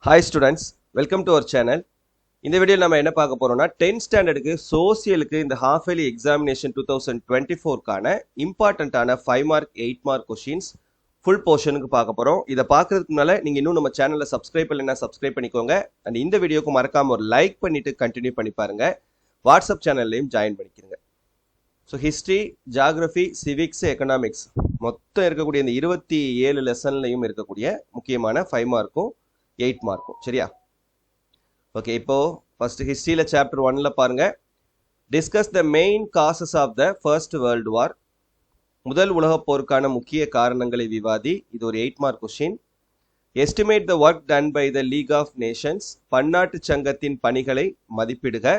Hi students, welcome to our channel. இந்த வீடியோவில் நம்ம என்ன பார்க்க போறோம்னா 10th ஸ்டாண்டர்டுக்கு சோசியலுக்கு இந்த ஹாஃப் இயர்லி எக்ஸாமினேஷன் 2024க்கான இம்பார்ட்டண்ட்டான 5 மார்க் 8 மார்க் கொஷின்ஸ் ஃபுல் போர்ஷனுக்கு பார்க்க போறோம். இதை பார்க்கறதுக்கு முன்னால நீங்க இன்னும் நம்ம சேனலை சப்ஸ்கிரைப் பண்ணலைன்னா சப்ஸ்கிரைப் பண்ணிக்கோங்க. அண்ட் இந்த வீடியோக்கு மறக்காம ஒரு லைக் பண்ணிட்டு கண்டினியூ பண்ணி பாருங்க. வாட்ஸ்அப் சேனல்லையும் ஜாயின் பண்ணிக்கிறங்க. So history, geography, civics, economics மொத்தம் இருக்கக்கூடிய இந்த 27 லெசன்லையும் இருக்கக்கூடிய முக்கியமான 5 மார்க்கும் 8 மார்க்கும் சரியா? ஓகே, இப்போ ஃபர்ஸ்ட் ஹிஸ்டரியில் சாப்டர் 1ல பாருங்க. Discuss the main causes of the first world war. முதல் உலகப் போருக்கான முக்கிய காரணங்களை விவாதி. இது ஒரு 8 mark question. Estimate the work done by the League of Nations. பன்னாட்டு சங்கத்தின் பணிகளை மதிப்பிடுக.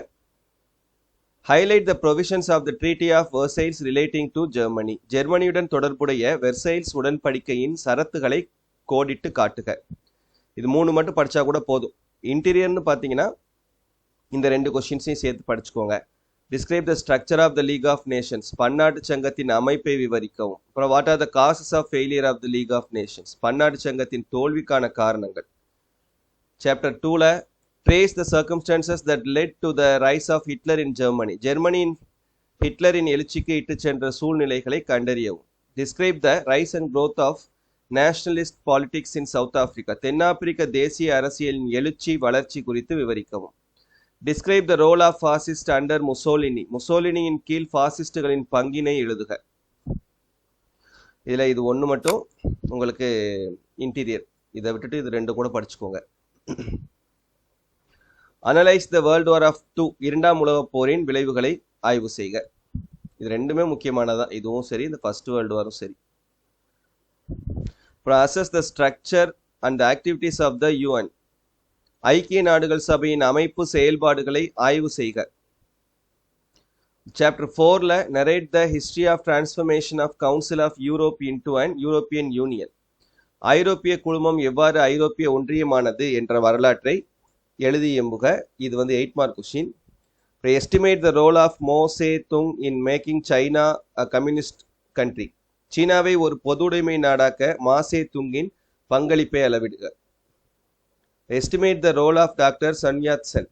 Highlight the provisions of the Treaty of Versailles relating to Germany. ஜெர்மனியுடன் தொடர்புடைய வெர்சைல்ஸ் உடன்படிக்கையின் சரத்துகளை கோடிட்டு காட்டுக. இது 3 மட்டும் படித்தா கூட போதும். இன்டீரியர்னு பார்த்தீங்கன்னா இந்த 2 கொஸ்டின்ஸையும் சேர்த்து படிச்சுக்கோங்க. Describe the structure of the League of Nations. பன்னாட்டு சங்கத்தின் அமைப்பை விவரிக்கவும். அப்புறம் what are the causes of failure of the League of Nations. பன்னாட்டு சங்கத்தின் தோல்விக்கான காரணங்கள். சாப்டர் 2ல trace the circumstances that led to the rise of Hitler in Germany. ஜெர்மனியின் ஹிட்லரின் எழுச்சிக்கு இட்டு சென்ற சூழ்நிலைகளை கண்டறியவும். Describe the rise and growth of nationalist politics in South Africa. தென்னாப்பிரிக்க தேசிய அரசியலின் எழுச்சி வளர்ச்சி குறித்து விவரிக்கவும். Describe the role of fascist under Mussolini. முசோலினியின் கீழ் ஃபாசிஸ்டுகளின் பங்கினை எழுதுக. இதில் இது 1 மட்டும் உங்களுக்கு இன்டீரியர். இதை விட்டுட்டு இது 2 கூட படிச்சுக்கோங்க. Analyse the world war of 2. 2ஆம் உலகப் போரின் விளைவுகளை ஆய்வு செய்க. இது 2மே முக்கியமானதான். இதுவும் சரி, இந்த ஃபர்ஸ்ட் வேர்ல்டு வாரும் சரி. Assess the structure and the activities of the UN. ஐக்கிய நாடுகள் சபையின் அமைப்பு செயல்பாடுகளை ஆய்வு செய்க. Chapter 4ல narrate the history of transformation of Council of Europe into an European Union. ஐரோப்பிய குழுமம் எவ்வாறு ஐரோப்பிய ஒன்றியமானது என்ற வரலாற்றை எழுதி எம்புக. இது 8 mark question. Estimate the role of Mao Zedong in making China a communist country. சீனாவை ஒரு பொதுவுடைமை நாடாக்க மாசே துங்கின் பங்களிப்பை அளவிடுக. Estimate the role of doctor Sun Yat Sen.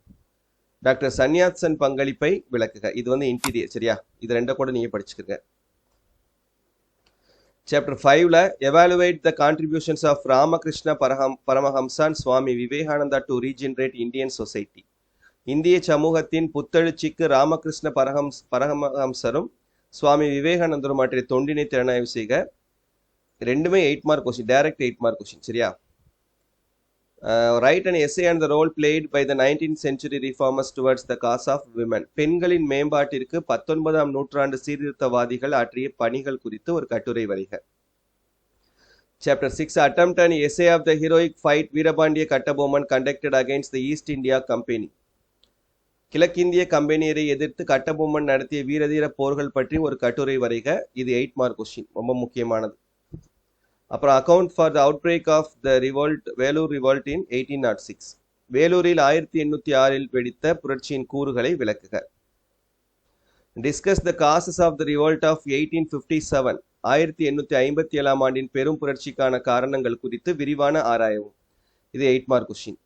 Doctor Sun Yat Sen பங்களிப்பை விளக்குக. இது இன்டீரியர் சரியா? இது 2 கூட நீங்க படிச்சுக்கங்க. சாப்டர் 5ல evaluate the contributions of Ramakrishna Paramahamsan Swami Vivekananda to regenerate Indian society. இந்திய சமூகத்தின் புத்தெழுச்சிக்கு ராமகிருஷ்ண பரமஹம்சரும் சுவாமி விவேகானந்தரும் மாற்றிய தொண்டினை திறனாய்வு செய்க. 2மே 8 mark question, direct 8 mark question சரியா? Write and essay and the role played by the 19th century reformers towards the cause of women. பெண்களின் மேம்பாட்டிற்கு 19ஆம் நூற்றாண்டு சீர்திருத்தவாதிகள் ஆற்றிய பணிகள் குறித்து ஒரு கட்டுரை வரைக. Chapter 6 attempt and essay of the heroic fight Veerapandiya Kattabomman conducted against the East India Company. கிழக்கிந்திய கம்பெனியரை எதிர்த்து கட்டபொம்மன் நடத்திய வீரதீர போர்கள் பற்றி ஒரு கட்டுரை வரைக. இது 8 மார்க் கொஸ்டின், ரொம்ப முக்கியமானது. அப்புறம் account for the outbreak of the revolt, Vellore revolt in 1806. வேலூரில் 1806 வெடித்த புரட்சியின் கூறுகளை விளக்குக. Discuss the causes of the revolt of 1857. 1857ஆம் ஆண்டின் பெரும் புரட்சிக்கான காரணங்கள் குறித்து விரிவான ஆராயவும். இது 8 mark question.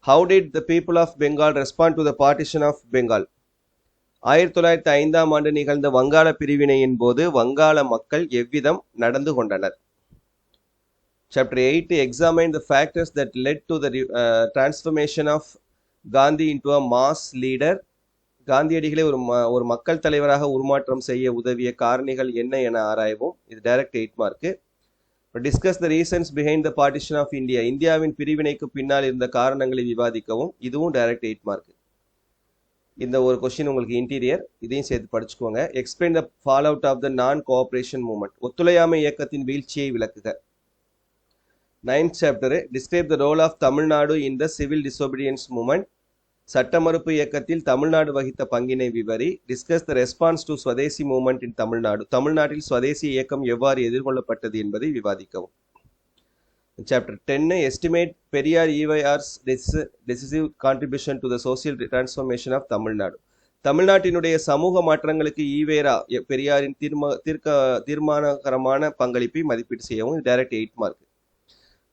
How did the people of Bengal respond to the partition of Bengal? 1905ஆம் ஆண்டு நிகழ்ந்த வங்காள பிரிவினையின் போது வங்காள மக்கள் எவ்விதம் நடந்து கொண்டனர். Chapter 8 examine the factors that led to the transformation of Gandhi into a mass leader. காந்தியடிகளை ஒரு மக்கள் தலைவராக உருமாற்றம் செய்ய உதவிய காரணிகள் என்ன என ஆராய்வோம். இது direct 8 mark. Discuss the reasons behind the partition of India. இந்தியாவின் பிரிவினைக்கு பின்னால் இருந்த காரணங்களை விவாதிக்கவும். இதுவும் டைரக்ட் 8 மார்க். இந்த ஒரு கொஸ்டின் உங்களுக்கு இன்டீரியர், இதையும் சேர்த்து படிச்சுக்கோங்க. Explain the fall out of the non cooperation movement. ஒத்துழையாமை இயக்கத்தின் வீழ்ச்சியை விளக்குக. 9th chapter describe the role of Tamil Nadu in the civil disobedience movement. சட்ட மறுப்பு இயக்கத்தில் தமிழ்நாடு வகித்த பங்கினை விவரி. Discuss the response to Swadeshi movement in Tamil Nadu. தமிழ்நாட்டில் ஸ்வதேசி இயக்கம் எவ்வாறு எதிர்கொள்ளப்பட்டது என்பதை விவாதிக்கவும். Chapter 10 estimate Periyar EVR's decisive contribution to the social transformation of Tamil Nadu. தமிழ்நாட்டினுடைய சமூக மாற்றங்களுக்கு ஈவேரா பெரியாரின் தீர்மானகரமான பங்களிப்பை மதிப்பீடு செய்யவும். Direct 8 mark.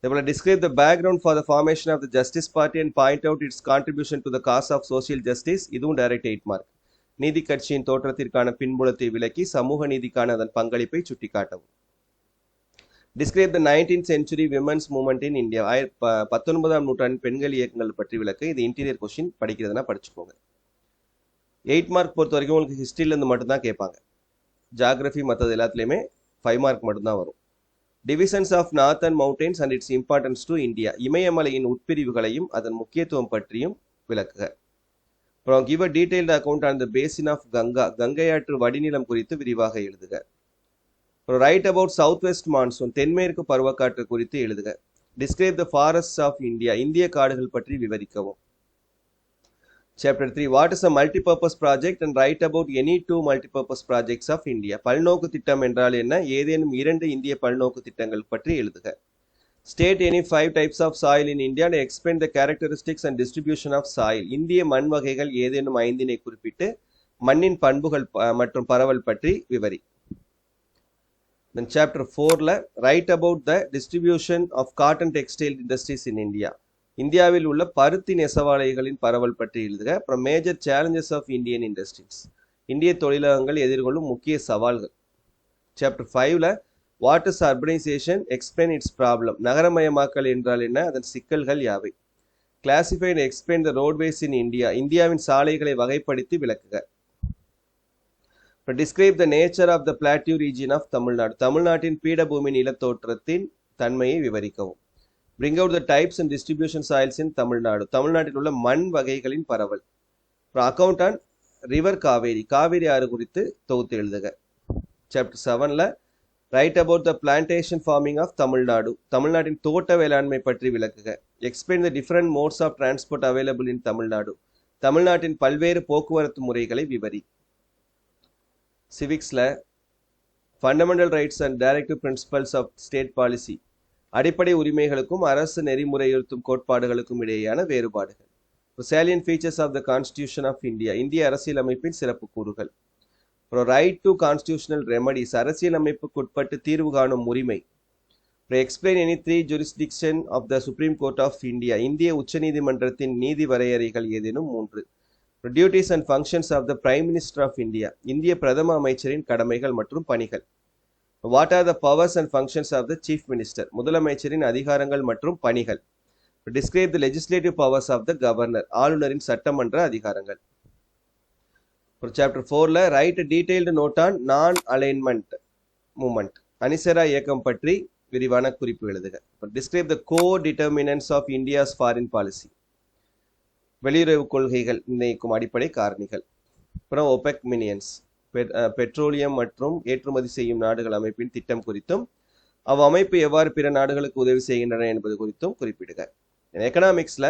They describe the background for the formation of the Justice Party and point out its contribution to the cause of social justice. இதுவும் direct 8 mark. நீதி கட்சியின் தோற்றத்திற்கான பின்புலத்தை விளக்கி சமூக நீதிக்கான அதன் பங்களிப்பை சுட்டிக்காட்டவும். Describe the 19th century women's movement in India. 19ஆம் நூற்றாண்டின் பெண்கள் இயக்கங்கள் பற்றி விளக்க. இது இன்டீரியர் கொஸ்டின், படிக்கிறதுனா படிச்சுக்கோங்க. 8 மார்க் பொறுத்த வரைக்கும் உங்களுக்கு ஹிஸ்டரியிலேருந்து மட்டும்தான் கேட்பாங்க. ஜாகிரபி மற்றது எல்லாத்துலேயுமே 5 மார்க் மட்டும்தான் வரும். Divisions of northern mountains and its importance to India. இமயமலையின் உட்பிரிவுகளையும் அதன் முக்கியத்துவம் பற்றியும் விளக்குக. அப்புறம் give a detailed account on the basin of Ganga. Gangai ஆற்று வடிநிலம் குறித்து விரிவாக எழுதுக. அப்புறம் write about south west monsoon. தென்மேற்கு பருவக்காற்று குறித்து எழுதுக. Describe the forest of India. இந்திய காடுகள் பற்றி விவரிக்கவும். Chapter 3. What is a multipurpose project and write about any two multipurpose projects of India. பல்நோக்கு திட்டம் என்றால் என்ன? ஏதேனும் 2 இந்திய பல்நோக்கு திட்டங்கள் பற்றி எழுதுக. State any 5 types of soil in India and explain the characteristics and distribution of soil. இந்திய மண் வகைகள் ஏதேனும் 5 குறிப்பிட்டு மண்ணின் பண்புகள் மற்றும் பரவல் பற்றி விவரி. Then chapter 4ல write about the distribution of cotton textile industries in India. இந்தியாவில் உள்ள பருத்தி நெசவாலைகளின் பரவல் பற்றி எழுதுக. அப்புறம் major challenges of Indian industries. இந்திய தொழிலகங்கள் எதிர்கொள்ளும் முக்கிய சவால்கள். சாப்டர் 5ல what is urbanisation, explain its problem. நகரமயமாக்கல் என்றால் என்ன, அதன் சிக்கல்கள் யாவை. Classify and explain the roadways in India. இந்தியாவின் சாலைகளை வகைப்படுத்தி விளக்குக. Describe the nature of the plateau region of Tamil Nadu. தமிழ்நாட்டின் பீடபூமி நிலத்தோற்றத்தின் தன்மையை விவரிக்கவும். Bring out the types and distribution soils in Tamil Nadu. தமிழ்நாட்டில் உள்ள மண் வகைகளின் பரவல். Account on river Kaveri. Kaveri ஆறு குறித்து தொகுத்து எழுதுக. சாப்டர் 7ல write about the plantation farming of Tamil Nadu. தமிழ்நாட்டின் தோட்ட வேளாண்மை பற்றி விளக்குக. Explain the different modes of transport available in Tamil Nadu. தமிழ்நாட்டின் பல்வேறு போக்குவரத்து முறைகளை விவரி. சிவிக்ஸ்ல fundamental rights and directive principles of state policy. அடிப்படை உரிமைகளுக்கும் அரசு நெறிமுறையுறுத்தும் கோட்பாடுகளுக்கும் இடையேயான வேறுபாடுகள். Salient features of the constitution of India. இந்திய அரசியலமைப்பின் சிறப்பு கூறுகள். அப்புறம் ரைட் டு கான்ஸ்டிடியூஷனல் ரெமடிஸ். அரசியலமைப்புக்கு உட்பட்டு தீர்வு காணும் உரிமை. அப்புறம் explain any 3 jurisdiction of the supreme court of India. இந்திய உச்சநீதிமன்றத்தின் நீதி வரையறைகள் ஏதேனும் 3. Duties and functions of the prime minister of India. இந்திய பிரதம அமைச்சரின் கடமைகள் மற்றும் பணிகள். What are the powers and functions of the chief minister? முதலமைச்சரின் அதிகாரங்கள் மற்றும் பணிகள். Describe the legislative powers of the governor. ஆளுநரின் சட்டமன்ற அதிகாரங்கள். சாப்டர் 4ல write detailed note on non alignment movement. அணிசரா இயக்கம் பற்றி விரிவான குறிப்பு எழுதுக. Describe the core determinants of India's foreign policy. வெளியுறவு கொள்கைகள் நிர்ணயிக்கும் அடிப்படை காரணிகள். அப்புறம் OPEC மினியன்ஸ். பெட்ரோலியம் மற்றும் ஏற்றுமதி செய்யும் நாடுகள் அமைப்பின் திட்டம் குறித்தும் அவ்வமைப்பு எவ்வாறு பிற நாடுகளுக்கு உதவி செய்கின்றன என்பது குறித்தும் குறிப்பிடுக. எக்கனாமிக்ஸ்ல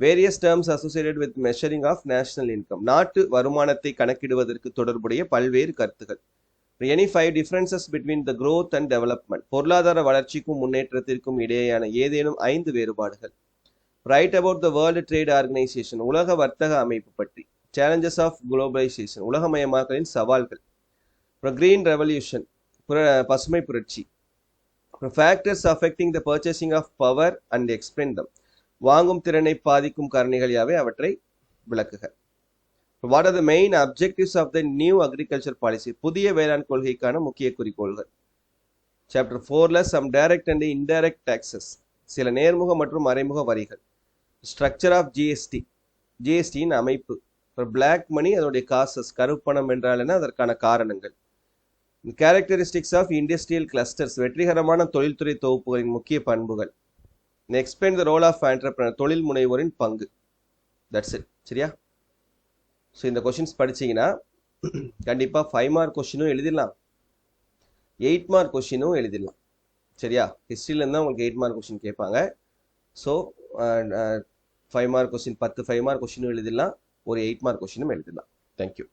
various terms associated with measuring of national income. நாட்டு வருமானத்தை கணக்கிடுவதற்கு தொடர்புடைய பல்வேறு கருத்துகள். Any 5 differences between the growth and development. பொருளாதார வளர்ச்சிக்கும் முன்னேற்றத்திற்கும் இடையேயான ஏதேனும் 5 வேறுபாடுகள். Write about the world trade organisation. உலக வர்த்தக அமைப்பு பற்றி. Challenges of globalisation. உலகமயமாக்கலின் சவால்கள். அப்புறம் கிரீன் ரெவல்யூஷன். பசுமை புரட்சி. அப்புறம் factors affecting the purchasing of power and explain them. வாங்கும் திறனை பாதிக்கும் காரணிகள் யாவை, அவற்றை விளக்குக. What are the main objectives of the new agriculture policy. புதிய வேளாண் கொள்கைக்கான முக்கிய குறிக்கோள்கள். சாப்டர் 4ல some direct and indirect taxes. சில நேர்முக மற்றும் மறைமுக வரிகள். Structure of GST. ஜிஎஸ்டியின் அமைப்பு. பிளாக் மணி, அதனுடைய காசஸ். கருப்பணம் என்றால் என்ன, அதற்கான காரணங்கள். Characteristics of industrial clusters. வெற்றிகரமான தொழில்துறை தொகுப்புகளின் முக்கிய பண்புகள். Explain the role of entrepreneur. தொழில் முனைவோரின் பங்கு. That's it. சரியா? ஸோ இந்த கொஷின்ஸ் படிச்சீங்கன்னா கண்டிப்பா 5 மார்க் கொஸ்டினும் எழுதிடலாம், 8 மார்க் கொஸ்டினும் எழுதிடலாம். சரியா? ஹிஸ்டரியில இருந்தா உங்களுக்கு 8 மார்க் கொஸ்டின் கேட்பாங்க. ஸோ 5 மார்க் கொஸ்டின் 10 5 மார்க் கொஸ்டினும் எழுதிடலாம், ஒரு 8 மார்க் கொஸ்டினும் எழுதலாம். தேங்க்யூ.